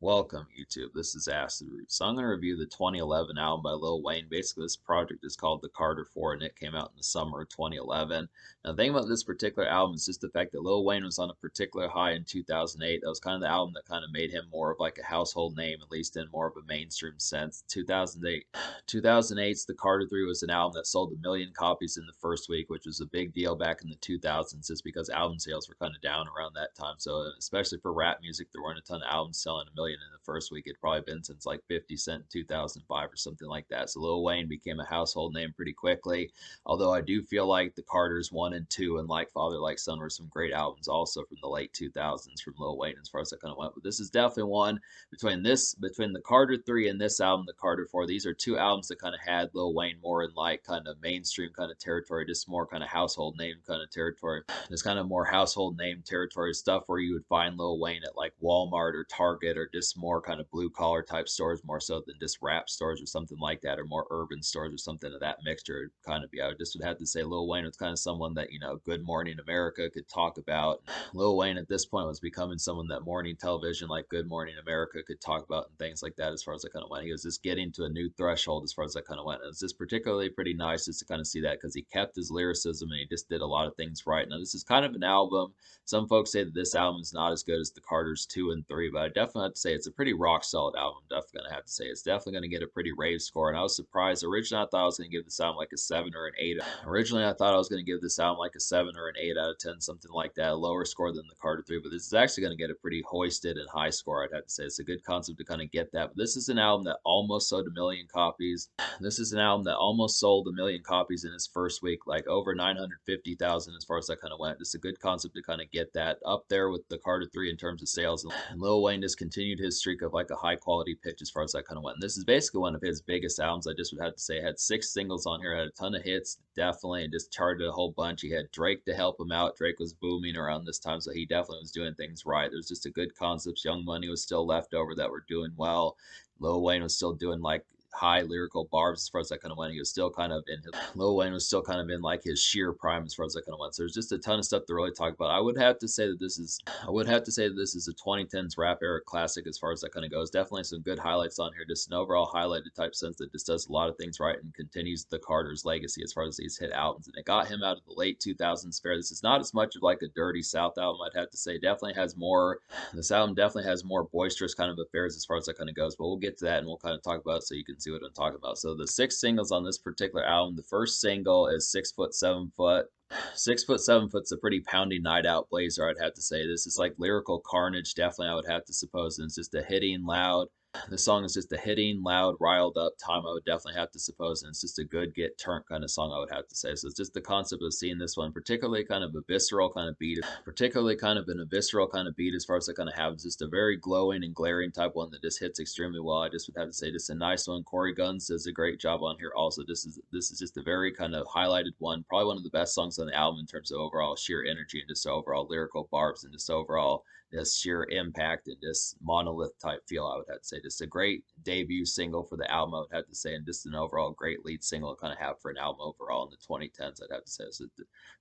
Welcome, YouTube. This is Acid Root. So I'm going to review the 2011 album by Lil Wayne. Basically, this project is called The Carter 4, and it came out in the summer of 2011. Now, the thing about this particular album is just the fact that Lil Wayne was on a particular high in 2008. That was kind of the album that kind of made him more of like a household name, at least in more of a mainstream sense. 2008's The Carter 3 was an album that sold 1 million copies in the first week, which was a big deal back in the 2000s just because album sales were kind of down around that time. So, especially for rap music, there weren't a ton of albums selling 1 million in the first week. It'd probably been since like 50 Cent in 2005 or something like that. So, Lil Wayne became a household name pretty quickly. Although I do feel like the Carters 1 and 2 and Like Father, Like Son were some great albums also from the late 2000s from Lil Wayne as far as I kind of went. But this is definitely one between the Carter 3 and this album, the Carter 4. These are two albums that kind of had Lil Wayne more in like kind of mainstream kind of territory, just more kind of household name kind of territory. This kind of more household name territory stuff where you would find Lil Wayne at like Walmart or Target or just more kind of blue collar type stores more so than just rap stores or something like that, or more urban stores or something of that mixture. It'd kind of be, I just would have to say Lil Wayne was kind of someone that, Good Morning America could talk about. Lil Wayne at this point was becoming someone that morning television like Good Morning America could talk about and things like that as far as I kind of went. He was just getting to a new threshold as far as I kind of went. And it's just particularly pretty nice just to kind of see that because he kept his lyricism and he just did a lot of things right. Now, this is kind of an album. Some folks say that this album is not as good as the Carters 2 and 3, but I definitely have to say it's a pretty rock solid album. I'm definitely going to have to say it's definitely going to get a pretty rave score. And I was surprised. Originally, I thought I was going to give this album like a 7 or an 8. Originally, I thought I was going to give this album like a 7 or an 8 out of 10, something like that, a lower score than the Carter 3. But this is actually going to get a pretty hoisted and high score, I'd have to say. It's a good concept to kind of get that. But this is an album that almost sold 1 million copies. This is an album that almost sold 1 million copies in its first week, like over 950,000 as far as that kind of went. Just a good concept to kind of get that up there with the Carter 3 in terms of sales. And Lil Wayne just continued his streak of like a high quality pitch as far as that kind of went. And this is basically one of his biggest albums. I just would have to say, had 6 singles on here, had a ton of hits, definitely, and just charted a whole bunch. He had Drake to help him out. Drake was booming around this time, so he definitely was doing things right. There's just a good concept. Young Money was still left over that were doing well. Lil Wayne was still doing like high lyrical barbs as far as that kind of went. He was still kind of in his Lil Wayne was still kind of in like his sheer prime as far as that kind of went. So there's just a ton of stuff to really talk about. I would have to say that this is a 2010s rap era classic as far as that kind of goes. Definitely some good highlights on here. Just an overall highlighted type sense that just does a lot of things right and continues the Carter's legacy as far as these hit albums. And it got him out of the late 2000s fair. This is not as much of like a Dirty South album, I'd have to say. Definitely has more This album definitely has more boisterous kind of affairs as far as that kind of goes, but we'll get to that and we'll kind of talk about it so you can see what I'm talking about. So the 6 singles on this particular album, the first single is 6 foot 7 foot. 6 foot 7 foot's a pretty pounding night out blazer, I'd have to say. This is like lyrical carnage, definitely I would have to suppose. And it's just a hitting loud. The song is just a hitting, loud, riled up time, I would definitely have to suppose. And it's just a good get turned kind of song, I would have to say. So it's just the concept of seeing this one, particularly kind of a visceral kind of beat, particularly kind of in a visceral kind of beat as far as I kind of have. It's just a very glowing and glaring type one that just hits extremely well. I just would have to say just a nice one. Corey Guns does a great job on here also. This is just a very kind of highlighted one, probably one of the best songs on the album in terms of overall sheer energy and just overall lyrical barbs and just overall this sheer impact and this monolith type feel, I would have to say. Just a great debut single for the album, I would have to say, and just an overall great lead single to kind of have for an album overall in the 2010s, I'd have to say. So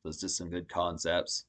it's just some good concepts.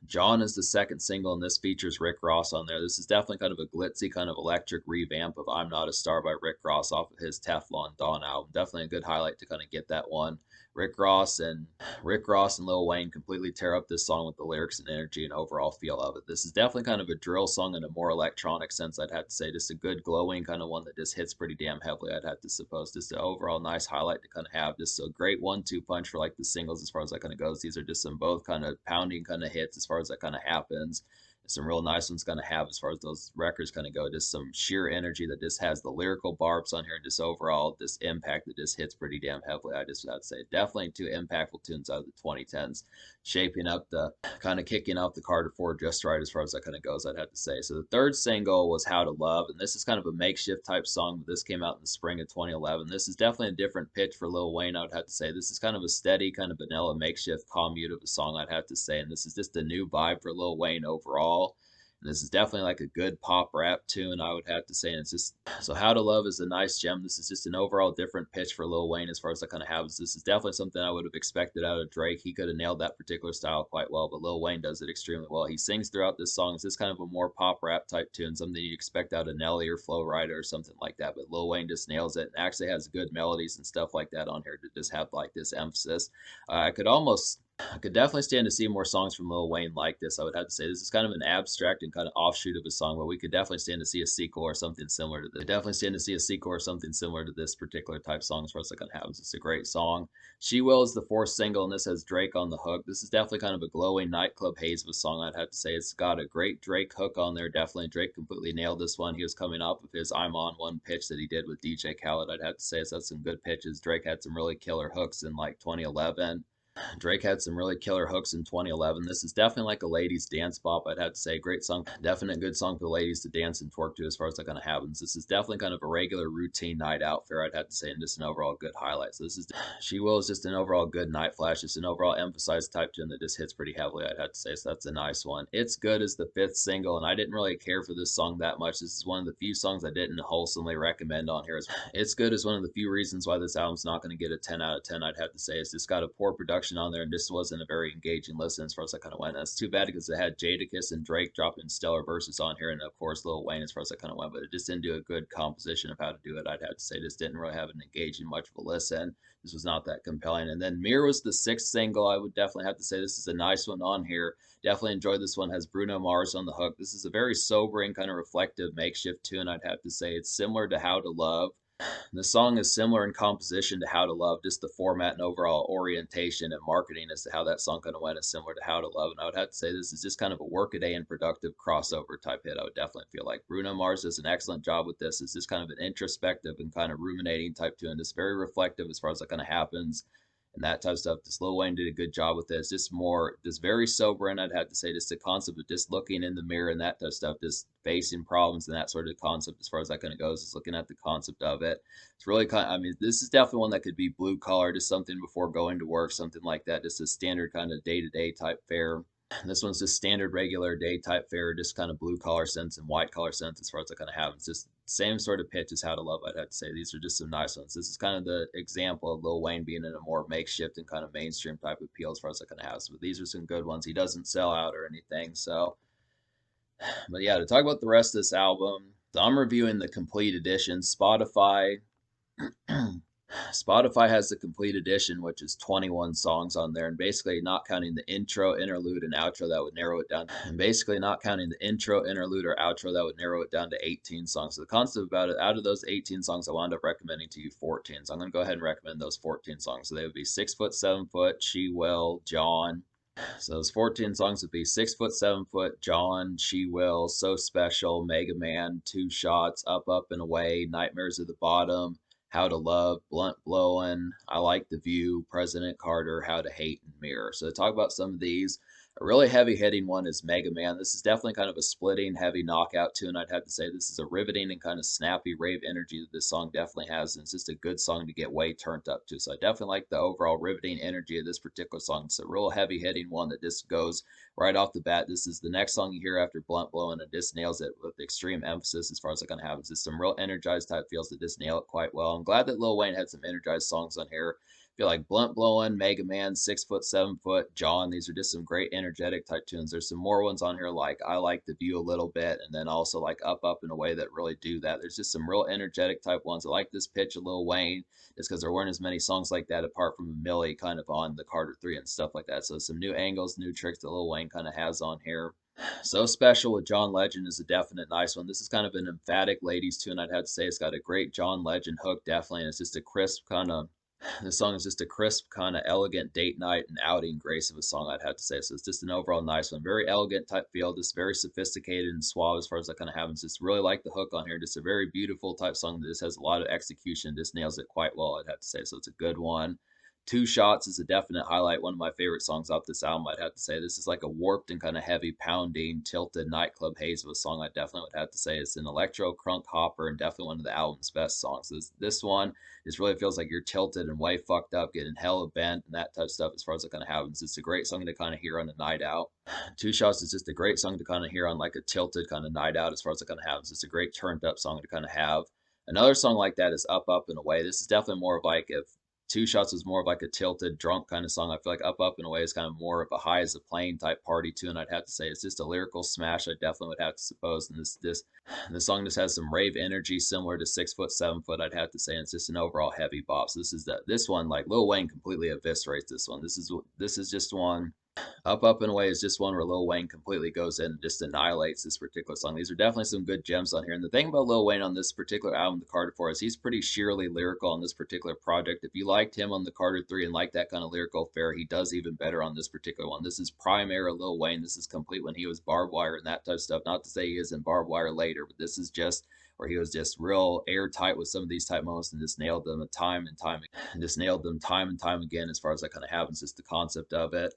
John is the second single, and this features Rick Ross on there. This is definitely kind of a glitzy, kind of electric revamp of I'm Not a Star by Rick Ross off of his Teflon Don album. Definitely a good highlight to kind of get that one. Rick Ross and Lil Wayne completely tear up this song with the lyrics and energy and overall feel of it. This is definitely kind of a drill song in a more electronic sense, I'd have to say. Just a good glowing kind of one that just hits pretty damn heavily, I'd have to suppose. Just an overall nice highlight to kind of have. Just a great 1-2 punch for like the singles as far as that kind of goes. These are just some both kind of pounding kind of hits as far as that kind of happens. Some real nice ones going to have as far as those records kind of go. Just some sheer energy that just has the lyrical barbs on here and just overall this impact that just hits pretty damn heavily. I just have to say definitely two impactful tunes out of the 2010s, shaping up the kind of kicking off the Carter 4 just right as far as that kind of goes, I'd have to say. So the third single was How to Love, and this is kind of a makeshift type song, but this came out in the spring of 2011. This is definitely a different pitch for Lil Wayne, I would have to say. This is kind of a steady, kind of vanilla makeshift commute of a song, I'd have to say, and this is just a new vibe for Lil Wayne overall. This is definitely like a good pop rap tune, I would have to say. And it's just so How to Love is a nice gem. This is just an overall different pitch for Lil Wayne as far as I kind of have. This is definitely something I would have expected out of Drake. He could have nailed that particular style quite well, but Lil Wayne does it extremely well. He sings throughout this song. It's just kind of a more pop rap type tune, something you expect out of Nelly or Flo Rida or something like that. But Lil Wayne just nails it and actually has good melodies and stuff like that on here to just have like this emphasis. I could definitely stand to see more songs from Lil Wayne like this. I would have to say this is kind of an abstract and kind of offshoot of a song, but we could definitely stand to see a sequel or something similar to this. Definitely stand to see a sequel or something similar to this particular type song as far as like gonna happens. It's a great song. She Will is the fourth single, and this has Drake on the hook. This is definitely kind of a glowing nightclub haze of a song. I'd have to say it's got a great Drake hook on there. Definitely Drake completely nailed this one. He was coming off of his "I'm On One" pitch that he did with DJ Khaled. I'd have to say that's some good pitches. Drake had some really killer hooks in like 2011. Drake had some really killer hooks in 2011. This is definitely like a ladies' dance bop. I'd have to say, great song, definite good song for the ladies to dance and twerk to as far as that kind of happens. This is definitely kind of a regular routine night out fare. I'd have to say, and just an overall good highlight. So this is She Will is just an overall good night flash, just an overall emphasized type tune that just hits pretty heavily. I'd have to say, so that's a nice one. It's Good is the fifth single, and I didn't really care for this song that much. This is one of the few songs I didn't wholesomely recommend on here. It's Good is one of the few reasons why this album's not going to get a 10 out of 10. I'd have to say it's just got a poor production on there, and just wasn't a very engaging listen as far as I kind of went. That's too bad because it had Jadakiss and Drake dropping stellar verses on here, and of course Lil Wayne as far as I kind of went, but it just didn't do a good composition of how to do it. I'd have to say just didn't really have an engaging much of a listen. This was not that compelling. And then Mirror was the sixth single. I would definitely have to say this is a nice one on here. Definitely enjoyed this one. Has Bruno Mars on the hook. This is a very sobering, kind of reflective makeshift tune. I'd have to say it's similar to How to Love. The song is similar in composition to How to Love, just the format and overall orientation and marketing as to how that song kind of went is similar to How to Love. And I would have to say this is just kind of a workaday and productive crossover type hit. I would definitely feel like Bruno Mars does an excellent job with this. It's just kind of an introspective and kind of ruminating type tune, just very reflective as far as that kind of happens and that type of stuff. Just Lil Wayne did a good job with this. Just more, just very sober, and I'd have to say, just the concept of just looking in the mirror and that type of stuff, just facing problems and that sort of concept as far as that kind of goes, just looking at the concept of it. It's really kind of, I mean, this is definitely one that could be blue collar, just something before going to work, something like that, just a standard kind of day to day type fare. This one's just standard regular day type fare, just kind of blue collar sense and white collar sense as far as I kind of have. It's just same sort of pitch as How to Love, I'd have to say. These are just some nice ones. This is kind of the example of Lil Wayne being in a more makeshift and kind of mainstream type of appeal as far as I kind of have. So these are some good ones. He doesn't sell out or anything. So, but yeah, to talk about the rest of this album, so I'm reviewing the complete edition. Spotify has the complete edition, which is 21 songs on there, and basically not counting the intro, interlude, and outro, that would narrow it down. And basically not counting the intro, interlude, or outro, that would narrow it down to 18 songs. So the concept about it, out of those 18 songs, I wound up recommending to you 14. So I'm going to go ahead and recommend those 14 songs. So they would be 6 Foot, 7 Foot, She Will, John. So those 14 songs would be 6 Foot, 7 Foot, John, She Will, So Special, Mega Man, Two Shots, Up, Up and Away, Nightmares at the Bottom, How to Love, Blunt Blowin', I Like the View, President Carter, How to Hate, and Mirror. So to talk about some of these, a really heavy hitting one is Mega Man. This is definitely kind of a splitting, heavy knockout tune. I'd have to say this is a riveting and kind of snappy rave energy that this song definitely has, and it's just a good song to get way turned up to. So I definitely like the overall riveting energy of this particular song. It's a real heavy hitting one that just goes right off the bat. This is the next song you hear after Blunt Blowin', and just nails it with extreme emphasis as far as it kind of happens. It's some real energized type feels that just nail it quite well. I'm glad that Lil Wayne had some energized songs on here. Feel like Blunt Blowin', Mega Man, 6 Foot, 7 Foot, John. These are just some great energetic type tunes. There's some more ones on here like I Like the View a little bit, and then also like Up, Up in a Way that really do that. There's just some real energetic type ones. I like this pitch of Lil Wayne just because there weren't as many songs like that apart from Millie kind of on the Carter 3 and stuff like that. So some new angles, new tricks that Lil Wayne kind of has on here. So Special with John Legend is a definite nice one. This is kind of an emphatic ladies tune, I'd have to say. It's got a great John Legend hook, definitely, and it's just a crisp kind of, this song is just a crisp, kind of elegant date night and outing grace of a song, I'd have to say. So it's just an overall nice one. Very elegant type feel, just very sophisticated and suave as far as that kind of happens. Just really like the hook on here. Just a very beautiful type song that just has a lot of execution, just nails it quite well, I'd have to say. So it's a good one. Two Shots is a definite highlight. One of my favorite songs off this album, I'd have to say. This is like a warped and kind of heavy, pounding, tilted nightclub haze of a song. I definitely would have to say it's an electro crunk hopper and definitely one of the album's best songs. This one just really feels like you're tilted and way fucked up, getting hella bent and that type of stuff as far as it kind of happens. It's a great song to kind of hear on a night out. Two Shots is just a great song to kind of hear on like a tilted kind of night out as far as it kind of happens. It's a great turned up song to kind of have. Another song like that is Up Up and Away. This is definitely more of like if Two Shots was more of like a tilted, drunk kind of song. I feel like Up and Away is kind of more of a high as a plane type party tune. I'd have to say it's just a lyrical smash. I definitely would have to suppose. And this song just has some rave energy similar to 6 Foot, 7 Foot. I'd have to say and it's just an overall heavy bop. So this one like Lil Wayne completely eviscerates this one. This is just one. Up and Away is just one where Lil Wayne completely goes in and just annihilates this particular song. These are definitely some good gems on here. And the thing about Lil Wayne on this particular album, The Carter 4, is he's pretty sheerly lyrical on this particular project. If you liked him on The Carter 3 and like that kind of lyrical fare, he does even better on this particular one. This is prime era Lil Wayne. This is complete when he was Barbed Wire and that type of stuff. Not to say he isn't Barbed Wire later, but this is just where he was just real airtight with some of these type moments and just nailed them time and time and just nailed them time and time again as far as that kind of happens, just the concept of it.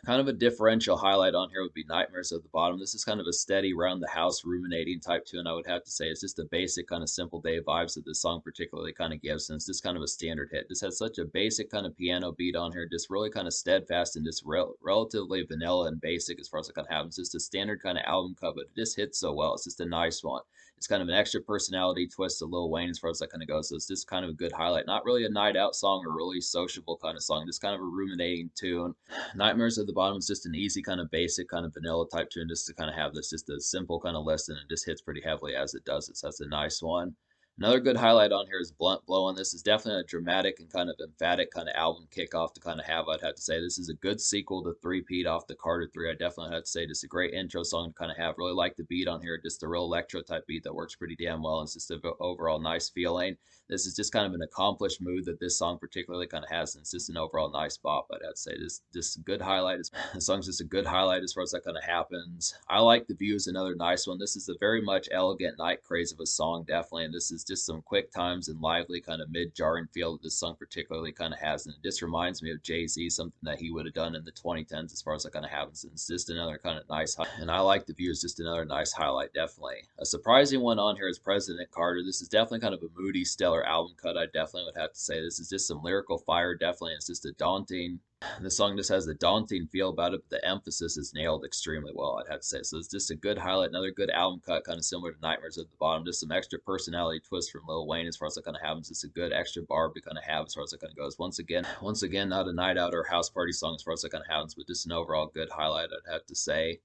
Kind of a differential highlight on here would be Nightmares at the Bottom. This is kind of a steady round the house ruminating type tune. I would have to say it's just a basic kind of simple day vibes that this song particularly kind of gives. And it's just kind of a standard hit. This has such a basic kind of piano beat on here, just really kind of steadfast and just relatively vanilla and basic as far as it kind of happens. Just a standard kind of album cut, but it just hits so well. It's just a nice one. It's kind of an extra personality twist to Lil Wayne as far as that kind of goes. So it's just kind of a good highlight. Not really a night out song or really sociable kind of song, just kind of a ruminating tune. Nightmares at the Bottom is just an easy kind of basic kind of vanilla type tune just to kind of have this just a simple kind of listen and it just hits pretty heavily as it does it. So that's a nice one. Another good highlight on here is Blunt Blowin'. This is definitely a dramatic and kind of emphatic kind of album kickoff to kind of have. I'd have to say this is a good sequel to Three-Peat off the Carter 3. I definitely have to say just a great intro song to kind of have. Really like the beat on here, just a real electro type beat that works pretty damn well. And it's just an overall nice feeling. This is just kind of an accomplished mood that this song particularly kind of has, and it's just an overall nice bop. I'd have to say this a good highlight. The song's just a good highlight as far as that kind of happens. I Like the View is another nice one. This is a very much elegant night craze of a song, definitely, and this is just some quick times and lively kind of mid-jarring feel that this song particularly kind of has, and it just reminds me of Jay-Z, something that he would have done in the 2010s as far as that kind of happens, and it's just another kind of nice and I Like the View is just another nice highlight, definitely. A surprising one on here is President Carter. This is definitely kind of a moody, stellar album cut. I definitely would have to say this is just some lyrical fire, definitely. It's just a daunting. The song just has a daunting feel about it, but the emphasis is nailed extremely well, I'd have to say. So it's just a good highlight, another good album cut, kind of similar to Nightmares at the Bottom. Just some extra personality twist from Lil Wayne as far as that kind of happens. It's a good extra barb to kind of have as far as that kind of goes. Once again, not a night out or house party song as far as that kind of happens, but just an overall good highlight, I'd have to say.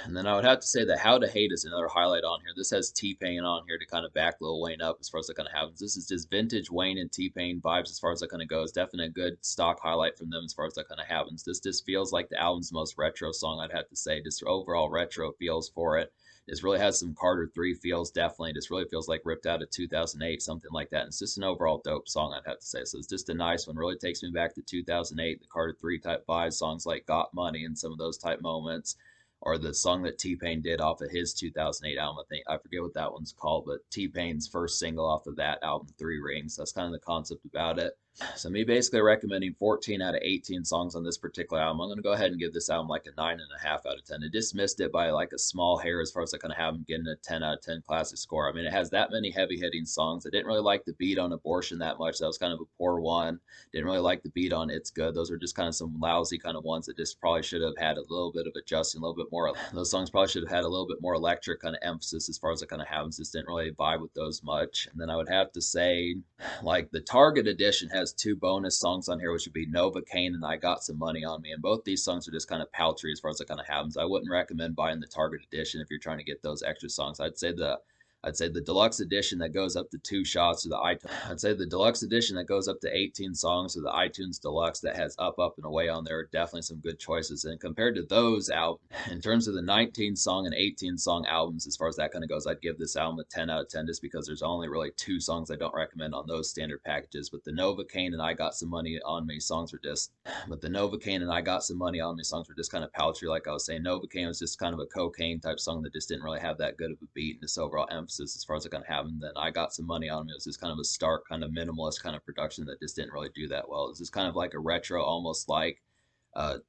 And then I would have to say that How to Hate is another highlight on here. This has T-Pain on here to kind of back Lil Wayne up as far as that kind of happens. This is just vintage Wayne and T-Pain vibes as far as that kind of goes. Definitely a good stock highlight from them as far as that kind of happens. This just feels like the album's most retro song, I'd have to say. Just overall retro feels for it. This really has some Carter 3 feels, definitely. This really feels like ripped out of 2008, something like that. And it's just an overall dope song, I'd have to say. So it's just a nice one. Really takes me back to 2008, the Carter 3 type vibes, songs like Got Money and some of those type moments. Or the song that T-Pain did off of his 2008 album. I forget what that one's called, but T-Pain's first single off of that album, Three Rings. That's kind of the concept about it. So me basically recommending 14 out of 18 songs on this particular album. I'm going to go ahead and give this album like a 9.5 out of 10. It just missed it by like a small hair as far as I kind of have them getting a 10 out of 10 classic score. I mean, it has that many heavy hitting songs. I didn't really like the beat on Abortion that much. That was kind of a poor one. Didn't really like the beat on It's Good. Those are just kind of some lousy kind of ones that just probably should have had a little bit of adjusting, a little bit more. Those songs probably should have had a little bit more electric kind of emphasis as far as it kind of happens. Just didn't really vibe with those much. And then I would have to say, like, the Target edition has two bonus songs on here, which would be Novocaine and I Got Some Money on Me. And both these songs are just kind of paltry as far as it kind of happens. I wouldn't recommend buying the Target edition if you're trying to get those extra songs. I'd say the deluxe edition that goes up to 2 shots, or the iTunes. I'd say the deluxe edition that goes up to 18 songs, or the iTunes Deluxe that has Up, and Away on there are definitely some good choices. And compared to those albums, in terms of the 19 song and 18 song albums, as far as that kind of goes, I'd give this album a 10 out of 10 just because there's only really 2 songs I don't recommend on those standard packages. But the Novocaine and I Got Some Money on Me songs were just, kind of paltry, like I was saying. Novocaine was just kind of a cocaine type song that just didn't really have that good of a beat and just overall emphasis emphasis as far as I kind of have him. Then I got some money on him. It was just kind of a stark, kind of minimalist kind of production that just didn't really do that well. It was just kind of like a retro, almost like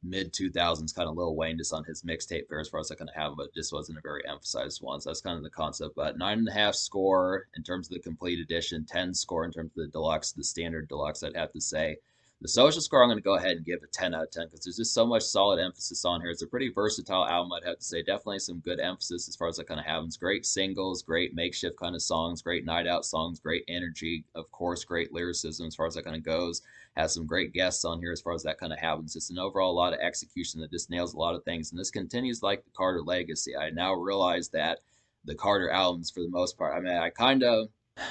mid 2000s kind of Lil Wayne just on his mixtape fair as far as I kind of have him, but it just wasn't a very emphasized one. So that's kind of the concept. But 9.5 score in terms of the complete edition, 10 score in terms of the deluxe, the standard deluxe, I'd have to say. The social score, I'm going to go ahead and give a 10 out of 10 because there's just so much solid emphasis on here. It's a pretty versatile album, I'd have to say. Definitely some good emphasis as far as I kind of have them. It's great singles, great makeshift kind of songs, great night out songs, great energy, of course, great lyricism as far as that kind of goes. Has some great guests on here as far as that kind of happens. Just an overall lot of execution that just nails a lot of things. And this continues like the Carter legacy. I now realize that the Carter albums, for the most part, I mean,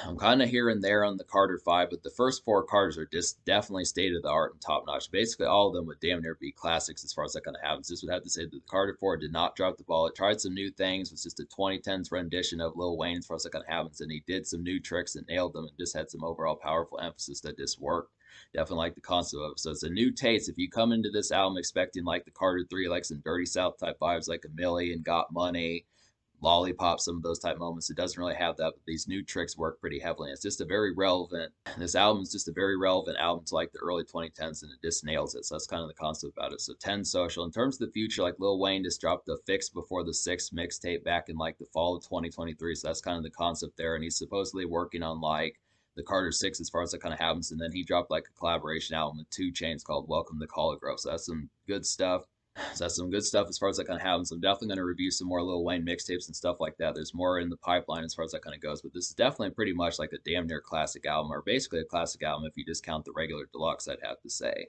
I'm kind of here and there on the Carter 5, but the first four Carters are just definitely state of the art and top notch. Basically, all of them would damn near be classics as far as that kind of happens. This would have to say that the Carter 4 did not drop the ball. It tried some new things. It was just a 2010s rendition of Lil Wayne as far as that kind of happens. And he did some new tricks and nailed them and just had some overall powerful emphasis that just worked. Definitely like the concept of it. So it's a new taste. If you come into this album expecting like the Carter 3, like some Dirty South type vibes, like A Million, Got Money, Lollipop, some of those type moments. It doesn't really have that, but these new tricks work pretty heavily. It's just a very relevant, this album is just a very relevant album to like the early 2010s, and it just nails it. So that's kind of the concept about it. So 10 social. In terms of the future, like Lil Wayne just dropped the Fix Before the Six mixtape back in like the fall of 2023. So that's kind of the concept there. And he's supposedly working on like the Carter 6 as far as that kind of happens. And then he dropped like a collaboration album with 2 Chainz called Welcome to Cologrove. So that's some good stuff. So that's some good stuff as far as that kind of happens. I'm definitely going to review some more Lil Wayne mixtapes and stuff like that. There's more in the pipeline as far as that kind of goes, but this is definitely pretty much like a damn near classic album, or basically a classic album if you discount the regular deluxe, I'd have to say.